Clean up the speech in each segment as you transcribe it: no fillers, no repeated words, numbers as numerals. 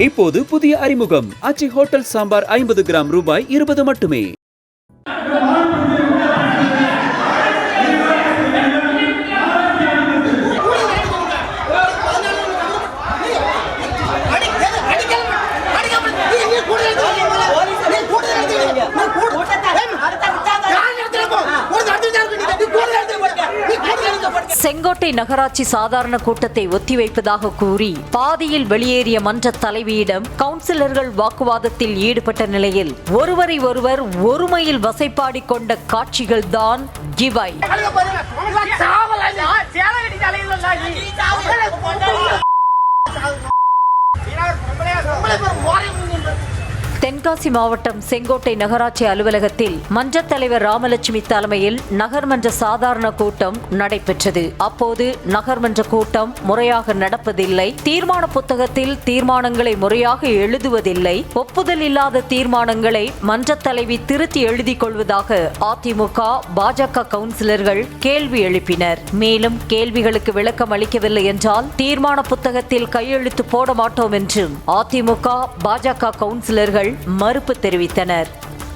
இப்போது புதிய அறிமுகம் ஆச்சி ஹோட்டல் சாம்பார் 50 கிராம் ரூபாய் 20 மட்டுமே. செங்கோட்டை நகராட்சி சாதாரண கூட்டத்தை ஒத்திவைப்பதாக கூறி பாதியில் வெளியேறிய மன்ற தலைவியிடம் கவுன்சிலர்கள் வாக்குவாதத்தில் ஈடுபட்ட நிலையில் ஒருவரை ஒருவர் ஒருமையில் வசைப்பாடி கொண்ட காட்சிகள்தான் இவை. தென்காசி மாவட்டம் செங்கோட்டை நகராட்சி அலுவலகத்தில் மன்ற தலைவர் ராமலட்சுமி தலைமையில் நகர்மன்ற சாதாரண கூட்டம் நடைபெற்றது. அப்போது நகர்மன்ற கூட்டம் முறையாக நடப்பதில்லை, தீர்மான புத்தகத்தில் தீர்மானங்களை முறையாக எழுதுவதில்லை, ஒப்புதல் இல்லாத தீர்மானங்களை மன்ற தலைவி திருத்தி எழுதிக் கொள்வதாக அதிமுக பாஜக கவுன்சிலர்கள் கேள்வி எழுப்பினர். மேலும் கேள்விகளுக்கு விளக்கம் அளிக்கவில்லை என்றால் தீர்மான புத்தகத்தில் கையெழுத்து போட மாட்டோம் என்றும் அதிமுக பாஜக கவுன்சிலர்கள் மறுப்பு தெரிவித்தனர்.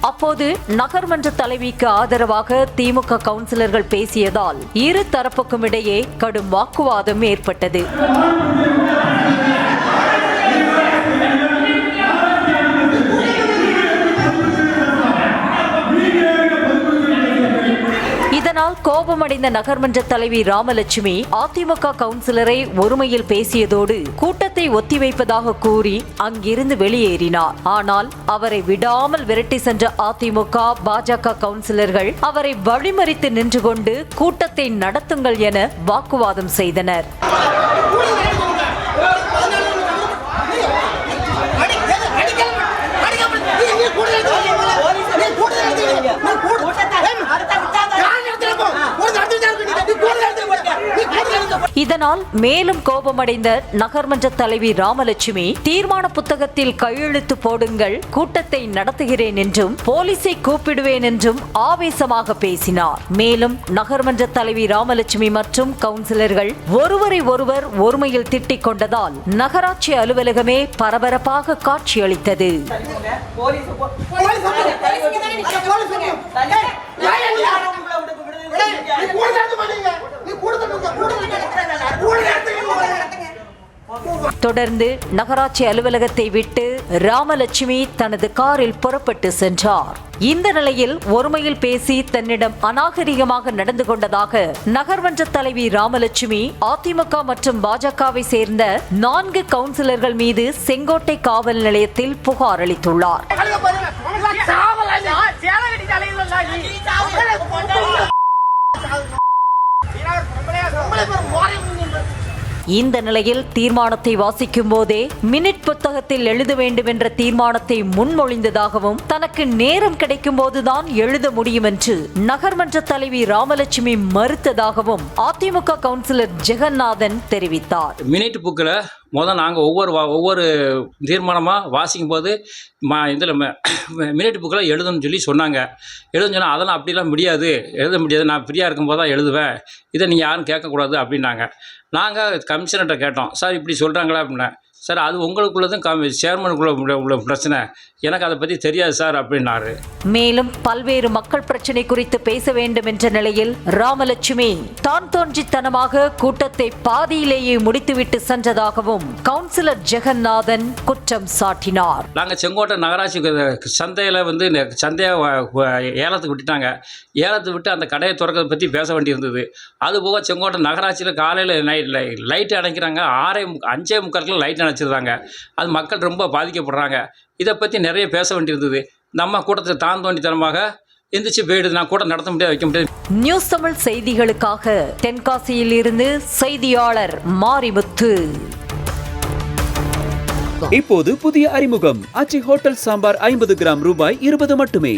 அப்போது நகர்மன்ற தலைவிக்கு ஆதரவாக திமுக கவுன்சிலர்கள் பேசியதால் இரு தரப்புக்கும் இடையே கடும் வாக்குவாதம் ஏற்பட்டது. இதனால் கோபமடைந்த நகர்மன்ற தலைவி ராமலட்சுமி அதிமுக கவுன்சிலரை ஒருமையில் பேசியதோடு கூட்டத்தை ஒத்திவைப்பதாக கூறி அங்கிருந்து வெளியேறினார். ஆனால் அவரை விடாமல் விரட்டி சென்ற அதிமுக பாஜக கவுன்சிலர்கள் அவரை வழிமறித்து நின்று கொண்டு கூட்டத்தை நடத்துங்கள் என வாக்குவாதம் செய்தனர். இதனால் மேலும் கோபமடைந்த நகர்மன்ற தலைவி ராமலட்சுமி தீர்மான புத்தகத்தில் கையெழுத்து போடுங்கள், கூட்டத்தை நடத்துகிறேன் என்றும் போலீஸை கூப்பிடுவேன் என்றும் ஆவேசமாக பேசினார். மேலும் நகர்மன்ற தலைவி ராமலட்சுமி மற்றும் கவுன்சிலர்கள் ஒருவரை ஒருவர் ஒருமையில் திட்டிக் கொண்டதால் நகராட்சி அலுவலகமே பரபரப்பாக காட்சியளித்தது. தொடர்ந்து நகராட்சி அலுவலகத்தை விட்டு ராமலட்சுமி தனது காரில் புறப்பட்டு சென்றார். இந்த நிலையில் ஒருமையில் பேசி தன்னிடம் அநாகரிகமாக நடந்து கொண்டதாக நகர்மன்ற தலைவி ராமலட்சுமி அதிமுக மற்றும் பாஜகவை சேர்ந்த 4 கவுன்சிலர்கள் மீது செங்கோட்டை காவல் நிலையத்தில் புகார் அளித்துள்ளார். இந்த நிலையில் தீர்மானத்தை வாசிக்கும் போதே மினிட் புத்தகத்தில் எழுத வேண்டும் என்ற தீர்மானத்தை முன்மொழிந்ததாகவும் தனக்கு நேரம் கிடைக்கும் போதுதான் எழுத முடியும் என்று நகர்மன்ற தலைவி ராமலட்சுமி மறுத்ததாகவும் அதிமுக கவுன்சிலர் ஜெகநாதன் தெரிவித்தார். மினிட் புக்கில் நாங்கள் ஒவ்வொரு தீர்மானமாக வாசிக்கும் போது இதில் மினிட் புக்கில் எழுதணும்னு சொல்லி சொன்னாங்க. எழுதுன்னு சொன்னால் அதெல்லாம் அப்படிலாம் எழுத முடியாது, நான் ஃப்ரீயாக இருக்கும்போது தான் எழுதுவேன், இதை நீங்கள் யாரும் கேட்கக்கூடாது அப்படின்னாங்க. நாங்கள் கமிஷனர்கிட்ட கேட்டோம், சார் இப்படி சொல்கிறாங்களா அப்படின்னா, சார் அது உங்களுக்குள்ளதும் சேர்மனுக்குள்ள உள்ள பிரச்சனை, எனக்கு அதை பற்றி தெரியாது சார் அப்படின்னாரு. மேலும் பல்வேறு மக்கள் பிரச்சனை குறித்து பேச வேண்டும் என்ற நிலையில் ராமலட்சுமி தான் தோன்றித்தனமாக கூட்டத்தை பாதியிலேயே முடித்துவிட்டு சென்றதாகவும் கவுன்சிலர் ஜெகநாதன் குற்றம் சாட்டினார். நாங்கள் செங்கோட்டை நகராட்சி சந்தையில் இந்த சந்தையை ஏலத்துக்கு விட்டுட்டாங்க. ஏலத்தை விட்டு அந்த கடையை திறக்கிறத பற்றி பேச வேண்டியிருந்தது. அதுபோக செங்கோட்டை நகராட்சியில் காலையில் லைட்டு அணைக்கிறாங்க, 5:45 லைட் அணைச்சிருந்தாங்க. அது மக்கள் ரொம்ப பாதிக்கப்படுறாங்க. இதை பற்றி நிறைய பேச வேண்டியிருந்தது. நம்ம கூட்டத்தை தான் தோண்டித்தனமாக எந்திரிச்சு போயிடுது. நான் கூட நடத்த முடியாது, வைக்க முடியாது. நியூஸ் தமிழ் செய்திகளுக்காக தென்காசியில் இருந்து செய்தியாளர் மாரிமுத்து. இப்போது புதிய அறிமுகம் ஆச்சி ஹோட்டல் சாம்பார் 50 கிராம் ரூபாய் 20 மட்டுமே.